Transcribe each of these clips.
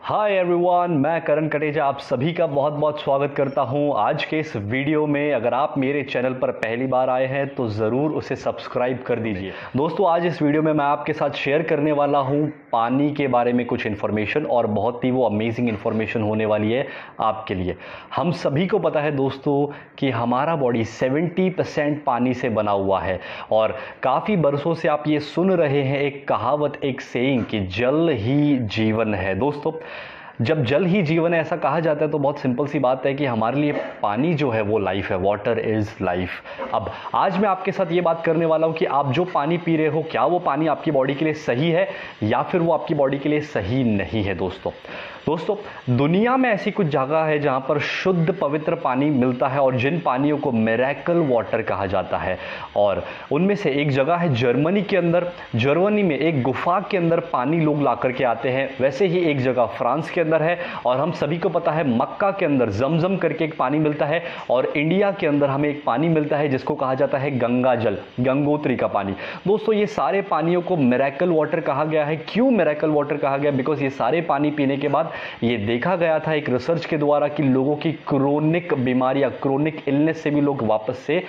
Hi everyone, मैं करण कटेजा आप सभी का बहुत बहुत स्वागत करता हूं आज के इस वीडियो में। अगर आप मेरे चैनल पर पहली बार आए हैं तो ज़रूर उसे सब्सक्राइब कर दीजिए। दोस्तों, आज इस वीडियो में मैं आपके साथ शेयर करने वाला हूं पानी के बारे में कुछ इन्फॉर्मेशन, और बहुत ही वो अमेजिंग इन्फॉर्मेशन होने वाली है आपके लिए। हम सभी को पता है दोस्तों कि हमारा बॉडी 70% पानी से बना हुआ है, और काफ़ी बरसों से आप ये सुन रहे हैं एक कहावत, एक सेइंग कि जल ही जीवन है। दोस्तों, जब जल ही जीवन है ऐसा कहा जाता है तो बहुत सिंपल सी बात है कि हमारे लिए पानी जो है वो लाइफ है। Water is life. अब आज मैं आपके साथ ये बात करने वाला हूं कि आप जो पानी पी रहे हो, क्या वो पानी आपकी बॉडी के लिए सही है या फिर वो आपकी बॉडी के लिए सही नहीं है। दोस्तों, दुनिया में ऐसी कुछ जगह है जहां पर शुद्ध पवित्र पानी मिलता है, और जिन पानियों को मिरेकल वाटर कहा जाता है। और उनमें से एक जगह है जर्मनी के अंदर। जर्मनी में एक गुफा के अंदर पानी लोग ला करके आते हैं। वैसे ही एक जगह फ्रांस के अंदर है, और हम सभी को पता है मक्का के अंदर जमजम करके एक पानी मिलता है। और इंडिया के अंदर हमें एक पानी मिलता है जिसको कहा जाता है गंगा जल, गंगोत्री का पानी। दोस्तों, ये सारे पानियों को मिरेकल वाटर कहा गया है। क्यों मिरेकल वाटर कहा गया? बिकॉज ये सारे पानी पीने के बाद ये देखा गया था एक रिसर्च के द्वारा कि लोगों की क्रोनिक बीमारियां, क्रोनिक इलनेस से भी लोग वापस से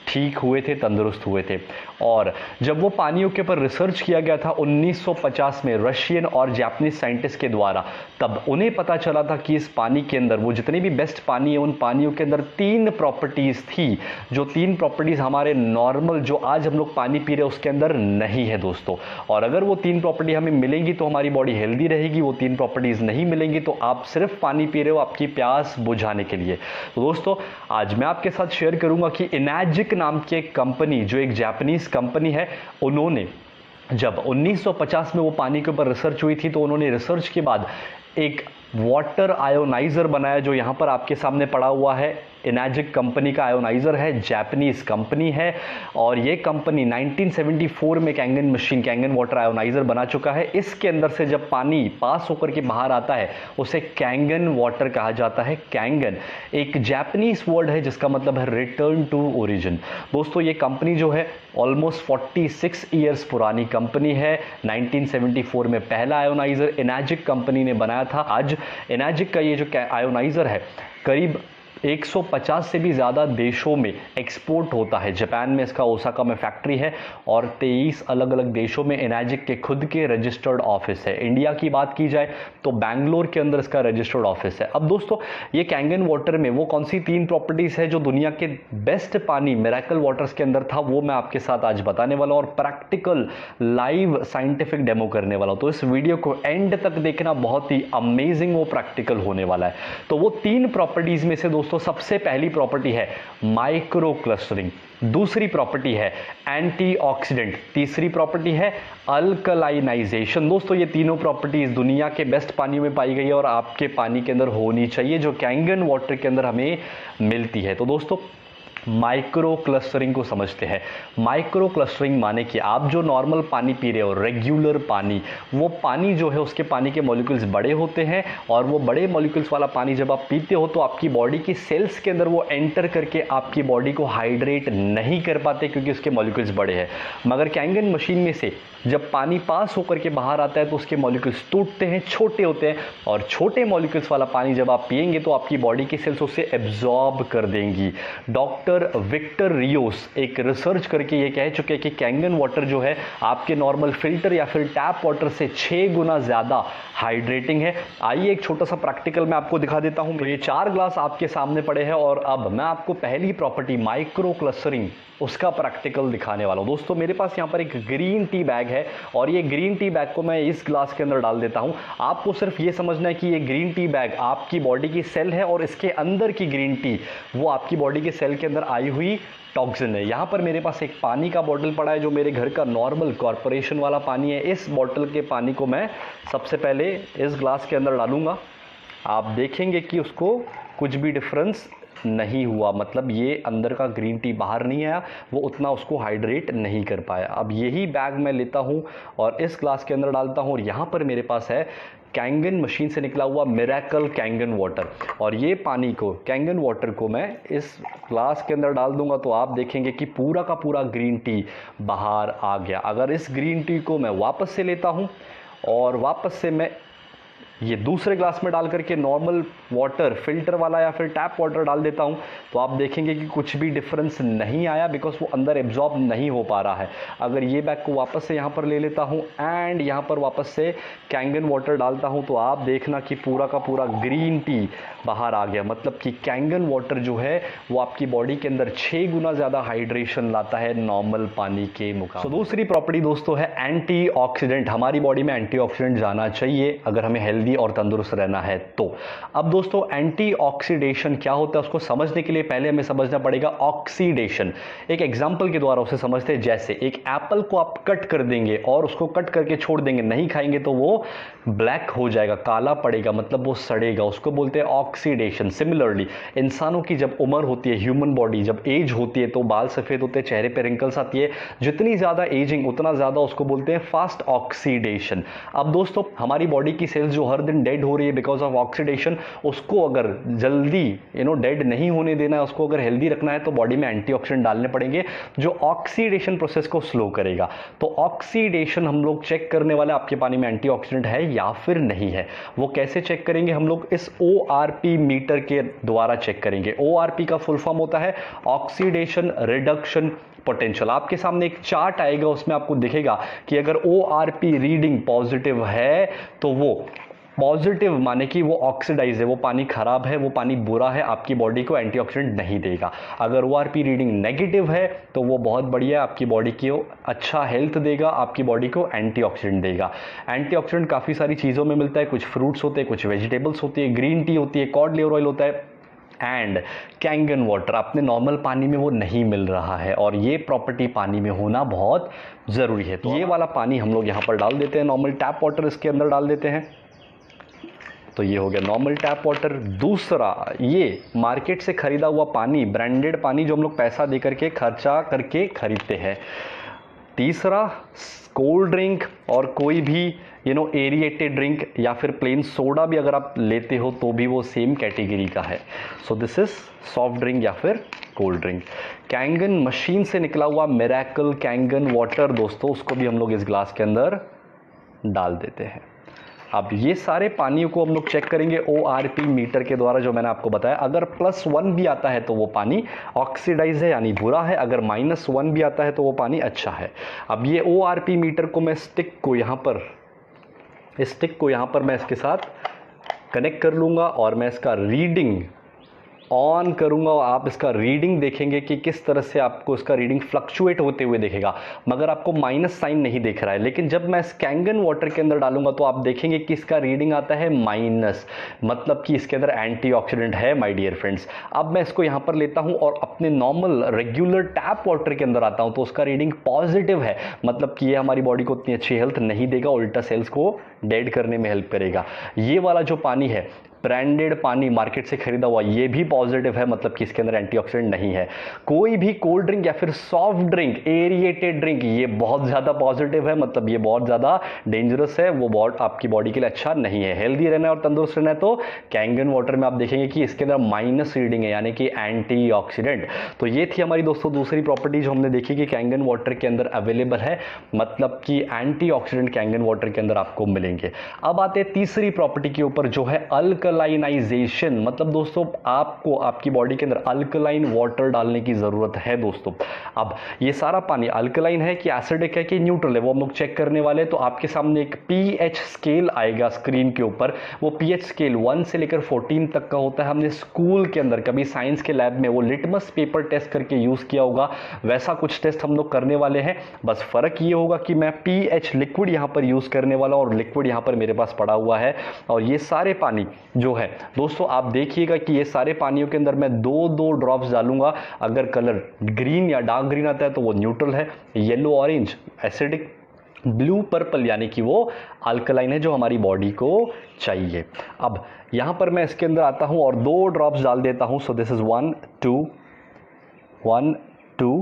ठीक हुए थे, तंदुरुस्त हुए थे। और जब वो पानियों के ऊपर रिसर्च किया गया था 1950 में रशियन और जापानीज साइंटिस्ट के द्वारा, तब उन्हें पता चला था कि इस पानी के अंदर, वो जितने भी बेस्ट पानी है, उन पानियों के अंदर 3 प्रॉपर्टीज थी, जो 3 प्रॉपर्टीज हमारे नॉर्मल जो आज हम लोग पानी पी रहे हैं उसके अंदर नहीं है दोस्तों। और अगर वो 3 प्रॉपर्टी हमें मिलेंगी तो हमारी बॉडी हेल्दी रहेगी। वो 3 प्रॉपर्टीज नहीं मिलेंगी तो आप सिर्फ पानी पी रहे हो आपकी प्यास बुझाने के लिए। तो दोस्तों, आज मैं आपके साथ शेयर करूंगा कि इनैजिक नाम की एक कंपनी, जो एक जापानीज कंपनी है, उन्होंने जब 1950 में वो पानी के ऊपर रिसर्च हुई थी तो उन्होंने रिसर्च के बाद एक वाटर आयोनाइजर बनाया, जो यहां पर आपके सामने पड़ा हुआ है। इनैजिक कंपनी का आयोनाइजर है, जापानीज कंपनी है, और ये कंपनी 1974 में Kangen machine, Kangen water ionizer बना चुका है। इसके अंदर से जब पानी पास होकर के बाहर आता है उसे कैंगन वाटर कहा जाता है। कैंगन एक जापानीज वर्ड है जिसका मतलब है रिटर्न टू ओरिजिन। दोस्तों, ये कंपनी जो है ऑलमोस्ट 46 ईयर्स पुरानी कंपनी है। 1974 में पहला आयोनाइजर इनैजिक कंपनी ने बनाया था। आज इनैजिक का ये जो आयोनाइजर है करीब 150 से भी ज़्यादा देशों में एक्सपोर्ट होता है। जापान में इसका ओसाका में फैक्ट्री है, और 23 अलग अलग देशों में इनैजिक के खुद के रजिस्टर्ड ऑफिस है। इंडिया की बात की जाए तो बैंगलोर के अंदर इसका रजिस्टर्ड ऑफिस है। अब दोस्तों, ये कैंगन वाटर में वो कौन सी 3 प्रॉपर्टीज़ है जो दुनिया के बेस्ट पानी मिरेकल वाटर्स के अंदर था, वो मैं आपके साथ आज बताने वाला हूँ, और प्रैक्टिकल लाइव साइंटिफिक डेमो करने वाला हूँ। तो इस वीडियो को एंड तक देखना, बहुत ही अमेजिंग वो प्रैक्टिकल होने वाला है। तो वो 3 प्रॉपर्टीज़ में से दोस्तों सबसे पहली प्रॉपर्टी है माइक्रो क्लस्टरिंग, दूसरी प्रॉपर्टी है एंटीऑक्सीडेंट, तीसरी प्रॉपर्टी है अल्कलाइनाइजेशन। दोस्तों, ये तीनों प्रॉपर्टीज दुनिया के बेस्ट पानी में पाई गई है और आपके पानी के अंदर होनी चाहिए, जो कैंगन वाटर के अंदर हमें मिलती है। तो दोस्तों, माइक्रो क्लस्टरिंग को समझते हैं। माइक्रो क्लस्टरिंग माने कि आप जो नॉर्मल पानी पी रहे हो, रेगुलर पानी, वो पानी जो है उसके पानी के मॉलिक्यूल्स बड़े होते हैं, और वो बड़े मॉलिक्यूल्स वाला पानी जब आप पीते हो तो आपकी बॉडी की सेल्स के अंदर वो एंटर करके आपकी बॉडी को हाइड्रेट नहीं कर पाते क्योंकि उसके मॉलिक्यूल्स बड़े हैं। मगर कैंगन मशीन में से जब पानी पास होकर के बाहर आता है तो उसके मॉलिक्यूल्स टूटते हैं, छोटे होते हैं, और छोटे मॉलिक्यूल्स वाला पानी जब आप पिएंगे तो आपकी बॉडी की सेल्स उसे एब्जॉर्ब कर देंगी। डॉक्टर विक्टर रियोस एक रिसर्च करके ये कह चुके हैं कि कैंगन वाटर जो है आपके नॉर्मल फिल्टर या फिर टैप वाटर से 6 गुना ज्यादा हाइड्रेटिंग है। आइए एक छोटा सा प्रैक्टिकल मैं आपको दिखा देता हूं। तो ये 4 ग्लास आपके सामने पड़े हैं, और अब मैं आपको पहली प्रॉपर्टी माइक्रो क्लस्टरिंग उसका प्रैक्टिकल दिखाने वाला हूं। दोस्तों, मेरे पास यहाँ पर एक ग्रीन टी बैग है, और ये ग्रीन टी बैग को मैं इस ग्लास के अंदर डाल देता हूं। आपको सिर्फ ये समझना है कि ये ग्रीन टी बैग आपकी बॉडी की सेल है, और इसके अंदर की ग्रीन टी वो आपकी बॉडी के सेल के अंदर आई हुई टॉक्सिन है। यहाँ पर मेरे पास एक पानी का बॉटल पड़ा है जो मेरे घर का नॉर्मल कॉर्पोरेशन वाला पानी है। इस बॉटल के पानी को मैं सबसे पहले इस ग्लास के अंदर डालूंगा। आप देखेंगे कि उसको कुछ भी डिफरेंस नहीं हुआ, मतलब ये अंदर का ग्रीन टी बाहर नहीं आया, वो उतना उसको हाइड्रेट नहीं कर पाया। अब यही बैग मैं लेता हूँ और इस ग्लास के अंदर डालता हूँ, और यहाँ पर मेरे पास है कैंगन मशीन से निकला हुआ मिरेकल कैंगन वाटर, और ये पानी को, कैंगन वाटर को मैं इस ग्लास के अंदर डाल दूंगा तो आप देखेंगे कि पूरा का पूरा ग्रीन टी बाहर आ गया। अगर इस ग्रीन टी को मैं वापस से लेता हूँ और वापस से मैं ये दूसरे ग्लास में डाल करके नॉर्मल वाटर, फिल्टर वाला या फिर टैप वाटर डाल देता हूँ, तो आप देखेंगे कि कुछ भी डिफरेंस नहीं आया, बिकॉज वो अंदर एब्जॉर्ब नहीं हो पा रहा है। अगर ये बैग को वापस से यहाँ पर ले लेता हूँ एंड यहाँ पर वापस से कैंगन वाटर डालता हूँ, तो आप देखना कि पूरा का पूरा ग्रीन टी बाहर आ गया। मतलब कि कैंगन वाटर जो है वो आपकी बॉडी के अंदर 6 गुना ज़्यादा हाइड्रेशन लाता है नॉर्मल पानी के मुकाबले। तो दूसरी प्रॉपर्टी दोस्तों है एंटीऑक्सीडेंट। हमारी बॉडी में एंटीऑक्सीडेंट जाना चाहिए अगर हमें हेल्दी और तंदुरुस्त रहना है तो। अब दोस्तों एंटीऑक्सीडेशन क्या होता है उसको समझने के लिए पहले हमें समझना पड़ेगा ऑक्सीडेशन। एक एग्जांपल के द्वारा उसे समझते हैं। जैसे एक एप्पल को आप कट कर देंगे और उसको कट करके छोड़ देंगे, नहीं खाएंगे, तो वो ब्लैक हो जाएगा, काला पड़ेगा, मतलब वो सड़ेगा, उसको बोलते हैं ऑक्सीडेशन। सिमिलरली इंसानों की जब उम्र होती है, ह्यूमन बॉडी जब एज होती है, तो बाल सफेद होते हैं, चेहरे पे रिंकल्स आती है। जितनी ज्यादा एजिंग उतना ज्यादा उसको बोलते हैं फास्ट ऑक्सीडेशन। अब दोस्तों हमारी बॉडी की सेल्स जो हर दिन डेड हो रही है बिकॉज ऑफ ऑक्सीडेशन, उसको अगर जल्दी डेड नहीं होने देना है, उसको अगर हेल्दी रखना है, तो बॉडी में एंटीऑक्सीडेंट डालने पड़ेंगे जो ऑक्सीडेशन प्रोसेस को स्लो करेगा। तो ऑक्सीडेशन हम लोग चेक करने वाले आपके पानी में एंटीऑक्सीडेंट है या फिर नहीं है। वो कैसे चेक करेंगे? हम लोग इस ORP मीटर के द्वारा चेक करेंगे। ORP का फुल फॉर्म होता है ऑक्सीडेशन रिडक्शन पोटेंशियल। आपके सामने एक चार्ट आएगा, उसमें आपको दिखेगा कि अगर ORP रीडिंग पॉजिटिव है तो वो पॉजिटिव माने कि वो ऑक्सीडाइज है, वो पानी खराब है, वो पानी बुरा है, आपकी बॉडी को एंटीऑक्सीडेंट नहीं देगा। अगर ORP रीडिंग नेगेटिव है तो वो बहुत बढ़िया, आपकी बॉडी को अच्छा हेल्थ देगा, आपकी बॉडी को एंटीऑक्सीडेंट देगा। एंटीऑक्सीडेंट काफ़ी सारी चीज़ों में मिलता है, कुछ फ्रूट्स होते हैं, कुछ वेजिटेबल्स होती है, ग्रीन टी होती है, कॉड लिवर ऑयल होता है एंड कैंगन वाटर। अपने नॉर्मल पानी में वो नहीं मिल रहा है और ये प्रॉपर्टी पानी में होना बहुत ज़रूरी है। तो ये वाला पानी हम लोग यहाँ पर डाल देते हैं, नॉर्मल टैप वाटर इसके अंदर डाल देते हैं। तो ये हो गया नॉर्मल टैप वाटर। दूसरा, ये मार्केट से खरीदा हुआ पानी, ब्रांडेड पानी जो हम लोग पैसा दे करके खर्चा करके खरीदते हैं। तीसरा, कोल्ड ड्रिंक और कोई भी एरिएटेड ड्रिंक या फिर प्लेन सोडा भी अगर आप लेते हो तो भी वो सेम कैटेगरी का है। So this is soft drink या फिर कोल्ड ड्रिंक। कैंगन मशीन से निकला हुआ मिरेकल कैंगन वाटर दोस्तों, उसको भी हम लोग इस ग्लास के अंदर डाल देते हैं। अब ये सारे पानियों को हम लोग चेक करेंगे ORP मीटर के द्वारा, जो मैंने आपको बताया। अगर +1 भी आता है तो वो पानी ऑक्सीडाइज है यानी बुरा है, अगर -1 भी आता है तो वो पानी अच्छा है। अब ये ORP मीटर को मैं स्टिक को यहाँ पर मैं इसके साथ कनेक्ट कर लूँगा और मैं इसका रीडिंग ऑन करूंगा और आप इसका रीडिंग देखेंगे कि किस तरह से आपको इसका रीडिंग फ्लक्चुएट होते हुए दिखेगा, मगर आपको माइनस साइन नहीं दिख रहा है। लेकिन जब मैं इस कैंगन वाटर के अंदर डालूंगा तो आप देखेंगे कि इसका रीडिंग आता है माइनस, मतलब कि इसके अंदर एंटीऑक्सीडेंट है माय डियर फ्रेंड्स। अब मैं इसको यहाँ पर लेता हूँ और अपने नॉर्मल रेगुलर टैप वाटर के अंदर आता हूँ तो उसका रीडिंग पॉजिटिव है, मतलब कि ये हमारी बॉडी को उतनी अच्छी हेल्थ नहीं देगा, उल्टा सेल्स को डेड करने में हेल्प करेगा। ये वाला जो पानी है, ब्रांडेड पानी मार्केट से खरीदा हुआ, ये भी पॉजिटिव है, मतलब कि इसके अंदर एंटीऑक्सीडेंट नहीं है। कोई भी कोल्ड ड्रिंक या फिर सॉफ्ट ड्रिंक, एरिएटेड ड्रिंक, ये बहुत ज़्यादा पॉजिटिव है, मतलब ये बहुत ज़्यादा डेंजरस है, वो बहुत आपकी बॉडी के लिए अच्छा नहीं है। हेल्दी रहना है और तंदुरुस्त रहना है तो कैंगन वाटर में आप देखेंगे कि इसके अंदर माइनस रीडिंग है, यानी कि एंटीऑक्सीडेंट। तो ये थी हमारी दोस्तों दूसरी प्रॉपर्टी जो हमने देखी कि कैंगन वाटर के अंदर अवेलेबल है, मतलब कि एंटीऑक्सीडेंट कैंगन वाटर के अंदर आपको मिलेंगे। अब आते हैं तीसरी प्रॉपर्टी के ऊपर जो है अल्कलाइनाइजेशन। मतलब दोस्तों आपको आपकी बॉडी के अंदर अल्कलाइन वाटर डालने की जरूरत है दोस्तों। अब ये सारा पानी अल्कलाइन है कि एसिडिक है कि न्यूट्रल है, वो हम लोग चेक करने वाले। तो आपके सामने एक pH स्केल आएगा स्क्रीन के ऊपर। वो pH स्केल 1 से लेकर 14 तक का होता है। हमने स्कूल के अंदर कभी साइंस के लैब में वो लिटमस पेपर टेस्ट करके यूज किया होगा, वैसा कुछ टेस्ट हम लोग करने वाले हैं। बस फर्क ये होगा कि मैं pH लिक्विड यहां पर यूज करने वाला और लिक्विड यहां पर मेरे पास पड़ा हुआ है। और ये सारे पानी जो है दोस्तों आप देखिएगा कि ये सारे पानियों के अंदर मैं 2-2 ड्रॉप्स डालूंगा। अगर कलर ग्रीन या डार्क ग्रीन आता है तो वो न्यूट्रल है, yellow orange acidic, blue purple यानी कि वो अल्कलाइन है जो हमारी बॉडी को चाहिए। अब यहां पर मैं इसके अंदर आता हूं और 2 ड्रॉप्स डाल देता हूं। So this is 1 2 1 2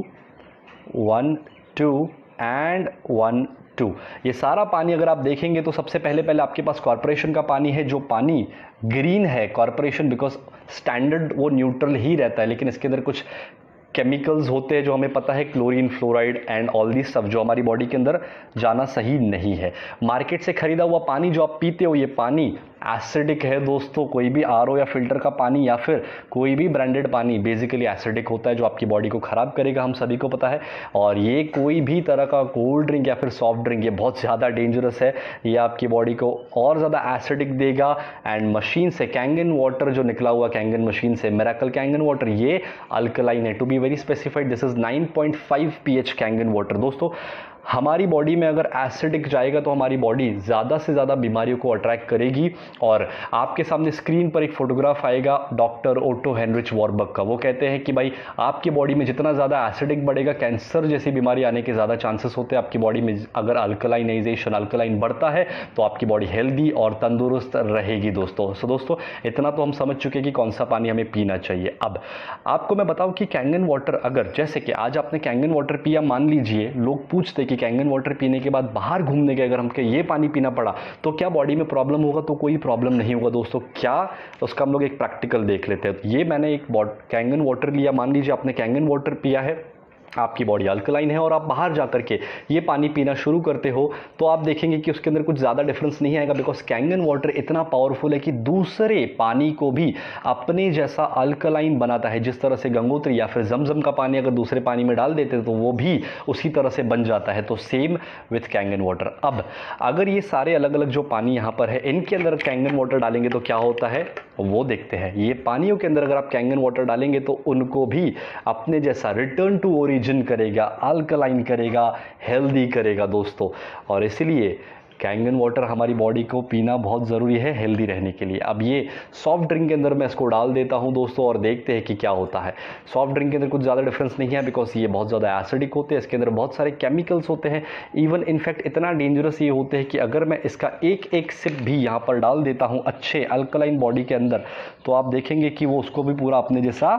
1 2 and 1 2। ये सारा पानी अगर आप देखेंगे तो सबसे पहले आपके पास कॉर्पोरेशन का पानी है, जो पानी ग्रीन है। कॉर्पोरेशन बिकॉज स्टैंडर्ड वो न्यूट्रल ही रहता है, लेकिन इसके अंदर कुछ केमिकल्स होते हैं जो हमें पता है, chlorine, fluoride and all this सब, जो हमारी बॉडी के अंदर जाना सही नहीं है। मार्केट से खरीदा हुआ पानी जो आप पीते हो, ये पानी एसिडिक है दोस्तों। कोई भी आरओ या फिल्टर का पानी या फिर कोई भी ब्रांडेड पानी बेसिकली एसिडिक होता है, जो आपकी बॉडी को ख़राब करेगा, हम सभी को पता है। और ये कोई भी तरह का कोल्ड ड्रिंक या फिर सॉफ्ट ड्रिंक ये बहुत ज़्यादा डेंजरस है, ये आपकी बॉडी को और ज़्यादा एसिडिक देगा। एंड मशीन से कैंगन वाटर जो निकला हुआ कैंगन मशीन से, मिरेकल कैंगन वाटर, ये अल्कलाइन है। To be very specified this is 9.5 pH Kangen water. दोस्तों हमारी बॉडी में अगर एसिडिक जाएगा तो हमारी बॉडी ज़्यादा से ज़्यादा बीमारियों को अट्रैक्ट करेगी। और आपके सामने स्क्रीन पर एक फोटोग्राफ आएगा डॉक्टर ओटो हेनरिच वॉरबर्ग का। वो कहते हैं कि भाई आपकी बॉडी में जितना ज़्यादा एसिडिक बढ़ेगा, कैंसर जैसी बीमारी आने के ज़्यादा चांसेस होते हैं। आपकी बॉडी में अगर अल्कलाइनाइजेशन, अल्कलाइन बढ़ता है तो आपकी बॉडी हेल्दी और तंदुरुस्त रहेगी दोस्तों। सो दोस्तों इतना तो हम समझ चुके कि कौन सा पानी हमें पीना चाहिए। अब आपको मैं बताऊं कि कैंगन वाटर, अगर जैसे कि आज आपने कैंगन वाटर पिया, मान लीजिए लोग पूछते कि कैंगन वाटर पीने के बाद बाहर घूमने गए, अगर हमको ये पानी पीना पड़ा तो क्या बॉडी में प्रॉब्लम होगा? तो कोई प्रॉब्लम नहीं होगा दोस्तों। क्या? उसका हम लोग एक प्रैक्टिकल देख लेते हैं। ये मैंने एक कैंगन वाटर लिया, मान लीजिए आपने कैंगन वाटर पिया है, आपकी बॉडी अल्कलाइन है और आप बाहर जाकर के ये पानी पीना शुरू करते हो तो आप देखेंगे कि उसके अंदर कुछ ज़्यादा डिफरेंस नहीं आएगा, बिकॉज कैंगन वाटर इतना पावरफुल है कि दूसरे पानी को भी अपने जैसा अल्कलाइन बनाता है। जिस तरह से गंगोत्री या फिर जमजम का पानी अगर दूसरे पानी में डाल देते तो वो भी उसी तरह से बन जाता है। तो सेम विथ कैंगन वाटर। अब अगर ये सारे अलग अलग जो पानी यहाँ पर है इनके अंदर कैंगन वाटर डालेंगे तो क्या होता है वो देखते हैं। ये पानियों के अंदर अगर आप कैंगन वाटर डालेंगे तो उनको भी अपने जैसा रिटर्न टू ओरिजिन करेगा, अल्कलाइन करेगा, हेल्दी करेगा दोस्तों। और इसलिए कैंगन वाटर हमारी बॉडी को पीना बहुत ज़रूरी है हेल्दी रहने के लिए। अब ये सॉफ्ट ड्रिंक के अंदर मैं इसको डाल देता हूं दोस्तों और देखते हैं कि क्या होता है। सॉफ्ट ड्रिंक के अंदर कुछ ज़्यादा डिफरेंस नहीं है, बिकॉज ये बहुत ज़्यादा एसिडिक होते हैं, इसके अंदर बहुत सारे केमिकल्स होते हैं। इवन इनफैक्ट इतना डेंजरस ये होते हैं कि अगर मैं इसका एक एक सिप भी यहाँ पर डाल देता हूँ अच्छे अल्कलाइन बॉडी के अंदर, तो आप देखेंगे कि वो उसको भी पूरा अपने जैसा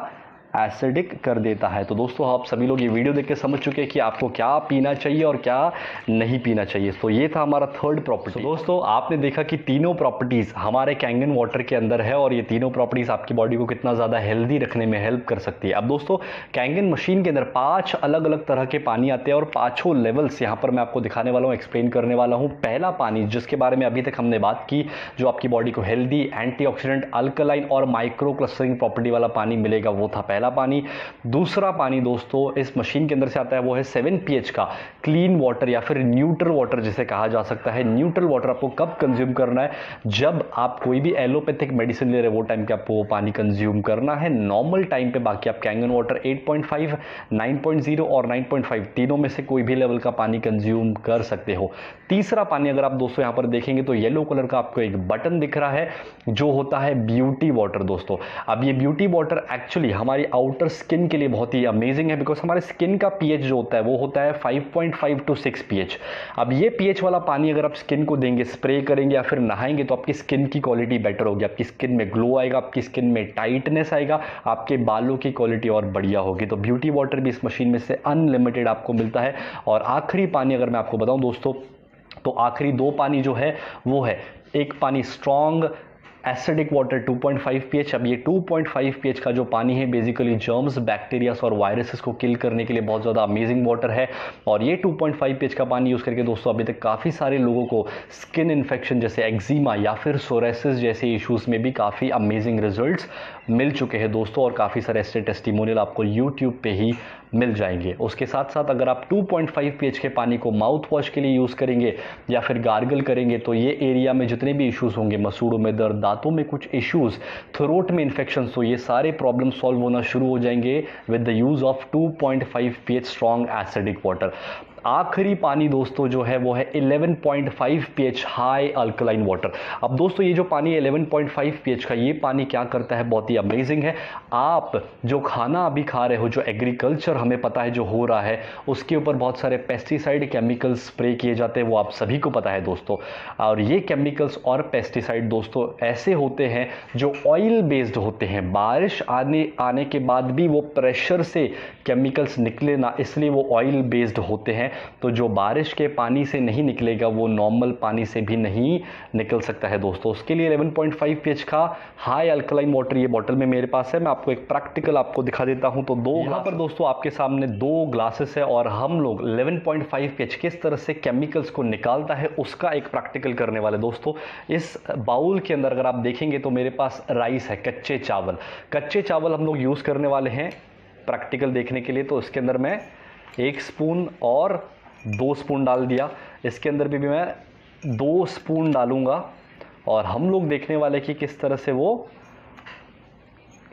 एसिडिक कर देता है। तो दोस्तों आप सभी लोग ये वीडियो देख के समझ चुके हैं कि आपको क्या पीना चाहिए और क्या नहीं पीना चाहिए। तो ये था हमारा थर्ड प्रॉपर्टी। दोस्तों आपने देखा कि तीनों प्रॉपर्टीज हमारे कैंगन वाटर के अंदर है और ये तीनों प्रॉपर्टीज आपकी बॉडी को कितना ज़्यादा हेल्दी रखने में हेल्प कर सकती है। अब दोस्तों कैंगन मशीन के अंदर 5 अलग अलग तरह के पानी आते हैं और 5 लेवल्स यहाँ पर मैं आपको दिखाने वाला हूँ, एक्सप्लेन करने वाला हूँ। पहला पानी जिसके बारे में अभी तक हमने बात की, जो आपकी बॉडी को हेल्दी, एंटीऑक्सीडेंट, अल्कलाइन और माइक्रो क्लस्टरिंग प्रॉपर्टी वाला पानी मिलेगा, वो था पहला पानी। दूसरा पानी दोस्तों इस मशीन के अंदर से आता है, वो है 7 pH का क्लीन वाटर या फिर न्यूट्रल वाटर जिसे कहा जा सकता है। न्यूट्रल वाटर आपको कब कंज्यूम करना है? जब आप कोई भी एलोपैथिक मेडिसिन ले रहे हो वो टाइम पे आपको वो पानी कंज्यूम करना है। नॉर्मल टाइम पे बाकी आप कैंगन वाटर 8.5, 9.0 और 9.5 तीनों में से कोई भी लेवल का पानी कंज्यूम कर सकते हो। तीसरा पानी अगर आप दोस्तों यहां पर देखेंगे तो येलो कलर का आपको एक बटन दिख रहा है जो होता है ब्यूटी वाटर दोस्तों। अब ये ब्यूटी वाटर एक्चुअली हमारी आउटर स्किन के लिए बहुत ही अमेजिंग है, बिकॉज हमारे स्किन का पीएच जो होता है वो होता है 5.5 to 6 पीएच। अब ये पीएच वाला पानी अगर आप स्किन को देंगे, स्प्रे करेंगे या फिर नहाएंगे तो आपकी स्किन की क्वालिटी बेटर होगी, आपकी स्किन में ग्लो आएगा, आपकी स्किन में टाइटनेस आएगा, आपके बालों की क्वालिटी और बढ़िया होगी। तो ब्यूटी वाटर भी इस मशीन में से अनलिमिटेड आपको मिलता है। और आखिरी पानी अगर मैं आपको बताऊं दोस्तों, तो आखिरी 2 पानी जो है वो है, एक पानी स्ट्रॉन्ग एसिडिक वाटर 2.5 pH। अब ये 2.5 pH का जो पानी है बेसिकली जर्म्स, बैक्टीरियास और वायरसेस को किल करने के लिए बहुत ज़्यादा अमेजिंग वाटर है। और ये 2.5 pH का पानी यूज़ करके दोस्तों अभी तक काफ़ी सारे लोगों को स्किन इन्फेक्शन जैसे एक्जिमा या फिर सोरेसिस जैसे इश्यूज़ में भी काफ़ी अमेजिंग रिजल्ट्स मिल चुके हैं दोस्तों। और काफ़ी सारे ऐसे टेस्टिमोनियल आपको यूट्यूब पे ही मिल जाएंगे। उसके साथ साथ अगर आप 2.5 pH के पानी को माउथ वॉश के लिए यूज़ करेंगे या फिर गार्गल करेंगे तो ये एरिया में जितने भी इश्यूज़ होंगे, मसूड़ों में दर्द, दांतों में कुछ इश्यूज़, थ्रोट में इन्फेक्शन, तो ये सारे प्रॉब्लम सॉल्व होना शुरू हो जाएंगे with the use of 2.5 pH strong acidic water. आखिरी पानी दोस्तों जो है वो है 11.5 pH हाई अल्कलाइन वाटर। अब दोस्तों ये जो पानी है 11.5 pH का, ये पानी क्या करता है, बहुत ही अमेजिंग है। आप जो खाना अभी खा रहे हो, जो एग्रीकल्चर हमें पता है जो हो रहा है, उसके ऊपर बहुत सारे पेस्टिसाइड केमिकल्स स्प्रे किए जाते हैं, वो आप सभी को पता है दोस्तों। और ये केमिकल्स और पेस्टिसाइड दोस्तों ऐसे होते हैं जो ऑयल बेस्ड होते हैं। बारिश आने के बाद भी वो प्रेशर से केमिकल्स निकले ना, इसलिए वो ऑयल बेस्ड होते हैं। तो जो बारिश के पानी से नहीं निकलेगा वो नॉर्मल पानी से भी नहीं निकल सकता है दोस्तों। उसके लिए 11.5 pH का हाई अल्कलाइन वाटर ये बॉटल में मेरे पास है। मैं आपको एक प्रैक्टिकल आपको दिखा देता हूं। तो यहाँ पर दोस्तों आपके सामने 2 ग्लासेस है और हम लोग 11.5 pH किस तरह से केमिकल्स को निकालता है उसका एक प्रैक्टिकल करने वाले दोस्तों। इस बाउल के अंदर अगर आप देखेंगे तो मेरे पास राइस है, कच्चे चावल हम लोग यूज़ करने वाले हैं प्रैक्टिकल देखने के लिए। तो इसके अंदर मैं 1 स्पून और 2 स्पून डाल दिया, इसके अंदर भी मैं 2 स्पून डालूंगा और हम लोग देखने वाले कि किस तरह से वो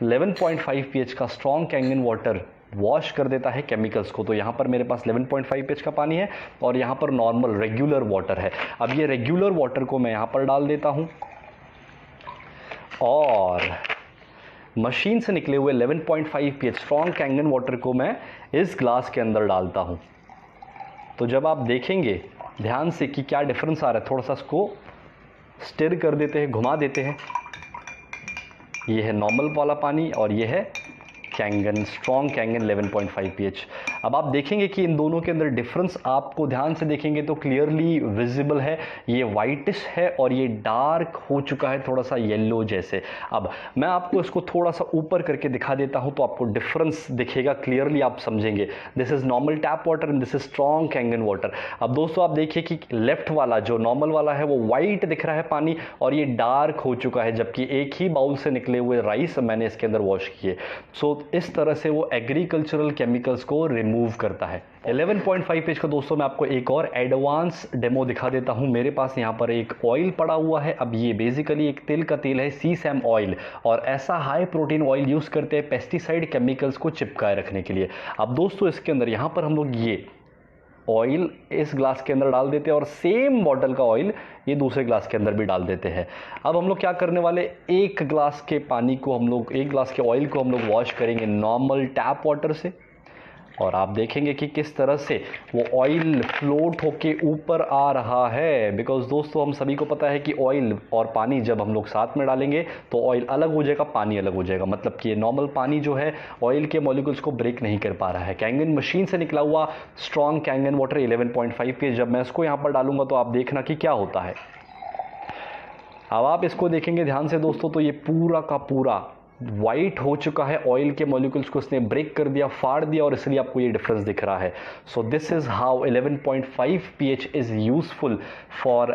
11.5 pH का स्ट्रॉन्ग कैंगन वाटर वॉश कर देता है केमिकल्स को। तो यहाँ पर मेरे पास 11.5 pH का पानी है और यहाँ पर नॉर्मल रेगुलर वाटर है। अब ये रेगुलर वाटर को मैं यहाँ पर डाल देता हूँ और मशीन से निकले हुए 11.5 pH स्ट्रॉन्ग कैंगन वाटर को मैं इस ग्लास के अंदर डालता हूँ। तो जब आप देखेंगे ध्यान से कि क्या डिफरेंस आ रहा है, थोड़ा सा इसको स्टिर कर देते हैं, घुमा देते हैं। ये है नॉर्मल वाला पानी और ये है कैंगन, स्ट्रॉन्ग कैंगन 11.5 pH। अब आप देखेंगे कि इन दोनों के अंदर डिफरेंस आपको ध्यान से देखेंगे तो क्लियरली विजिबल है। ये वाइटिश है और ये डार्क हो चुका है, थोड़ा सा येलो जैसे। अब मैं आपको इसको थोड़ा सा ऊपर करके दिखा देता हूं तो आपको डिफरेंस दिखेगा, क्लियरली आप समझेंगे। This is normal tap water and this is strong Kangen water. अब दोस्तों आप देखिए कि लेफ्ट वाला जो नॉर्मल वाला है वो वाइट दिख रहा है पानी और ये डार्क हो चुका है, जबकि एक ही बाउल से निकले हुए राइस मैंने इसके अंदर वॉश किए। सो इस तरह से वो एग्रीकल्चरल केमिकल्स को रिमूव करता है। 11.5 pH का दोस्तों मैं आपको एक और एडवांस डेमो दिखा देता हूं। मेरे पास यहाँ पर एक ऑयल पड़ा हुआ है। अब ये बेसिकली एक तिल का तेल है, सीसैम ऑयल, और ऐसा हाई प्रोटीन ऑयल यूज करते हैं पेस्टिसाइड केमिकल्स को चिपकाए रखने के लिए। अब दोस्तों इसके अंदर यहाँ पर हम लोग ये ऑयल इस ग्लास के अंदर डाल देते हैं और सेम बॉटल का ऑयल ये दूसरे ग्लास के अंदर भी डाल देते हैं। अब हम लोग क्या करने वाले, एक ग्लास के पानी को हम लोग, एक ग्लास के ऑयल को हम लोग वॉश करेंगे नॉर्मल टैप वाटर से और आप देखेंगे कि किस तरह से वो ऑयल फ्लोट होके ऊपर आ रहा है। बिकॉज दोस्तों हम सभी को पता है कि ऑयल और पानी जब हम लोग साथ में डालेंगे तो ऑयल अलग हो जाएगा, पानी अलग हो जाएगा। मतलब कि ये नॉर्मल पानी जो है ऑयल के मॉलिक्यूल्स को ब्रेक नहीं कर पा रहा है। कैंगन मशीन से निकला हुआ स्ट्रॉन्ग कैंगन वाटर 11.5 pH जब मैं इसको यहाँ पर डालूंगा तो आप देखना कि क्या होता है। अब आप इसको देखेंगे ध्यान से दोस्तों तो ये पूरा का पूरा वाइट हो चुका है, ऑयल के मॉलिक्यूल्स को इसने ब्रेक कर दिया, फाड़ दिया, और इसलिए आपको ये डिफरेंस दिख रहा है। So this is how 11.5 pH is useful for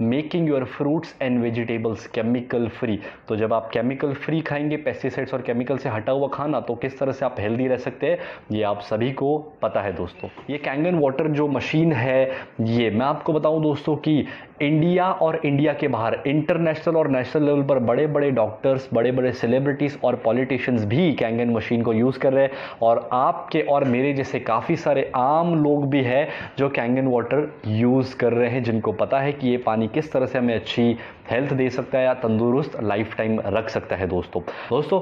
making your fruits and vegetables chemical free. तो जब आप केमिकल फ्री खाएंगे, पेस्टिसाइड्स और केमिकल से हटा हुआ खाना, तो किस तरह से आप हेल्दी रह सकते हैं ये आप सभी को पता है दोस्तों। ये कैंगन वाटर जो मशीन है, ये मैं आपको बताऊं दोस्तों कि इंडिया और इंडिया के बाहर इंटरनेशनल और नेशनल लेवल पर बड़े बड़े डॉक्टर्स, बड़े बड़े सेलिब्रिटीज और पॉलिटिशियंस भी कैंगन मशीन को यूज कर रहे हैं, और आपके और मेरे जैसे काफी सारे आम लोग भी हैं जो कैंगन वाटर यूज कर रहे हैं, जिनको पता है कि ये पानी किस तरह से हमें अच्छी हेल्थ दे सकता है या तंदुरुस्त लाइफ टाइम रख सकता है दोस्तों।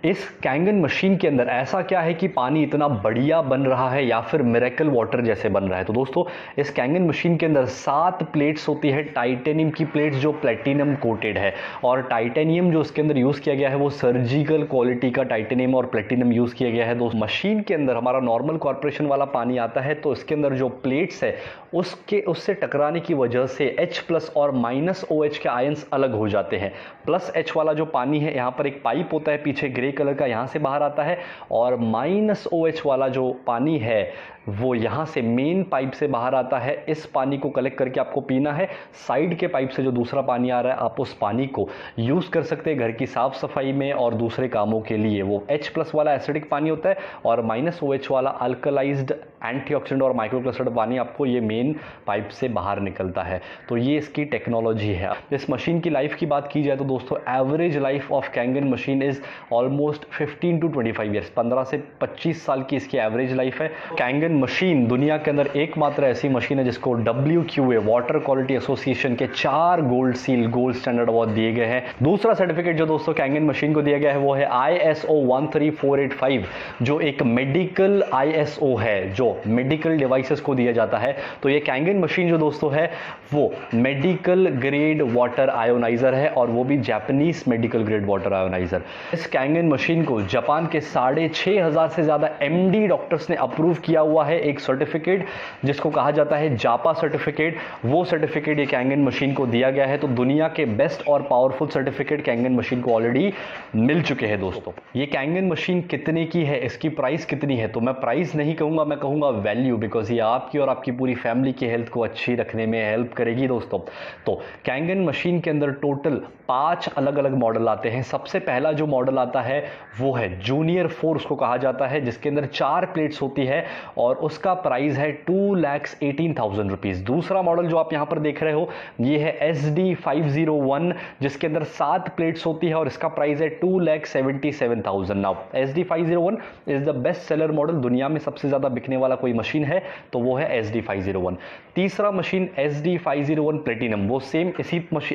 इस कैंगन मशीन के अंदर ऐसा क्या है कि पानी इतना बढ़िया बन रहा है या फिर मिरेकल वाटर जैसे बन रहा है? तो दोस्तों इस कैंगन मशीन के अंदर 7 प्लेट्स होती है, टाइटेनियम की प्लेट्स जो प्लेटिनम कोटेड है, और टाइटेनियम जो इसके अंदर यूज किया गया है वो सर्जिकल क्वालिटी का टाइटेनियम और प्लेटिनम यूज किया गया है। दोस्तों मशीन के अंदर हमारा नॉर्मल कॉर्पोरेशन वाला पानी आता है, तो इसके अंदर जो प्लेट्स है उससे टकराने की वजह से H+ और -OH के आयंस अलग हो जाते हैं। +H वाला जो पानी है, यहाँ पर एक पाइप होता है पीछे ग्रे कलर का, यहां से बाहर आता है, और -OH वाला जो पानी है वो यहां से मेन पाइप से बाहर आता है। इस पानी को कलेक्ट करके आपको पीना है। साइड के पाइप से जो दूसरा पानी आ रहा है, आप उस पानी को यूज कर सकते हैं घर की साफ सफाई में और दूसरे कामों के लिए। वो H+ वाला एसिडिक पानी होता है और -OH वाला अल्कलाइज्ड एंटीऑक्सीडेंट और माइक्रोक्लस्टर्ड पानी आपको ये मेन पाइप से बाहर निकलता है। तो ये इसकी टेक्नोलॉजी है। इस मशीन की लाइफ की बात की जाए तो दोस्तों average life of Kangen machine is almost 15 to 25 years, 15 से 25 साल की इसकी एवरेज लाइफ है। कैंगन मशीन दुनिया के अंदर एकमात्र ऐसी मशीन है जिसको WQA वाटर क्वालिटी एसोसिएशन के 4 गोल्ड स्टैंडर्ड अवार्ड दिए गए हैं। दूसरा सर्टिफिकेट जो दोस्तों कैंगन मशीन को दिया गया है वो है ISO 13485, जो एक मेडिकल ISO है, जो मेडिकल डिवाइसेस को दिया जाता है। तो ये कैंगन मशीन जो दोस्तों है वो मेडिकल ग्रेड वाटर आयोनाइजर है, और वो भी Japanese medical grade water ionizer. इस कैंगन मशीन को जापान के 6,500 से ज़्यादा MD डॉक्टर्स ने अप्रूव किया हुआ है, एक सर्टिफिकेट जिसको कहा जाता है जापा सर्टिफिकेट। वो सर्टिफिकेट ये कैंगन मशीन को दिया गया है। तो दुनिया के बेस्ट और पावरफुल सर्टिफिकेट कैंगन मशीन को ऑलरेडी मिल चुके हैं दोस्तों। ये कैंगन मशीन कितने की है, इसकी प्राइस कितनी है, तो मैं प्राइस नहीं कहूंगा, मैं कहूंगा वैल्यू, बिकॉज ये आपकी और आपकी पूरी फैमिली की हेल्थ को अच्छी रखने में हेल्प करेगी दोस्तों। तो कैंगन मशीन के अंदर टोटल 5 अलग अलग मॉडल आते हैं। सबसे पहला जो मॉडल आता है वो है जूनियर 4 उसको कहा जाता है, जिसके अंदर 4 प्लेट्स होती है और उसका प्राइस है 2,18,000 रुपीज। दूसरा मॉडल जो आप यहां पर देख रहे हो ये है SD501, जिसके अंदर 7 प्लेट्स होती है और इसका प्राइस है 2,77,000। Now SD501 is the best seller model. दुनिया में सबसे ज्यादा बिकने वाला कोई मशीन है तो वो है SD501। तीसरा मशीन SD501 प्लेटिनम, वो सेम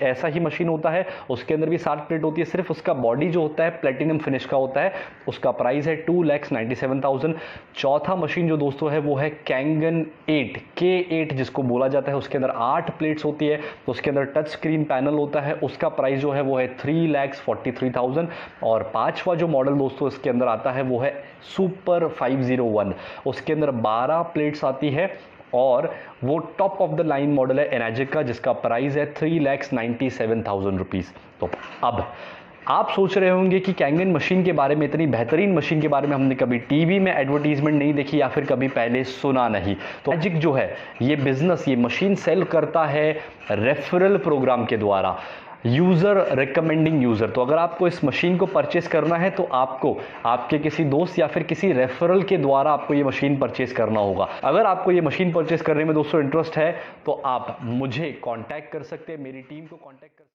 ऐसा ही मशीन होता है, उसके अंदर भी 7 प्लेट होती है, सिर्फ उसका बॉडी जो होता है प्लेटिनम फिनिश का होता है, उसका प्राइस है 2,97,000। चौथा मशीन जो दोस्तों है वो है कैंगन 8 K8 जिसको बोला जाता है, उसके अंदर 8 प्लेट्स होती है, तो उसके अंदर टच स्क्रीन पैनल होता है, उसका प्राइस जो है वो है 3,43,000। और पांचवा जो मॉडल दोस्तों इसके अंदर आता है वो है सुपर 501, उसके अंदर 12 प्लेट्स आती है और वो top of the line model है एनाजिक का, जिसका प्राइस है 3,97,000 रुपीज। तो अब आप सोच रहे होंगे कि कैंगन मशीन के बारे में, इतनी बेहतरीन मशीन के बारे में हमने कभी टीवी में एडवर्टीजमेंट नहीं देखी या फिर कभी पहले सुना नहीं। तो मैजिक जो है ये बिजनेस, ये मशीन सेल करता है रेफरल प्रोग्राम के द्वारा, यूजर रिकमेंडिंग यूजर। तो अगर आपको इस मशीन को परचेस करना है तो आपको आपके किसी दोस्त या फिर किसी रेफरल के द्वारा आपको ये मशीन परचेस करना होगा। अगर आपको ये मशीन परचेस करने में दोस्तों इंटरेस्ट है तो आप मुझे कांटेक्ट कर सकते हैं, मेरी टीम को कांटेक्ट कर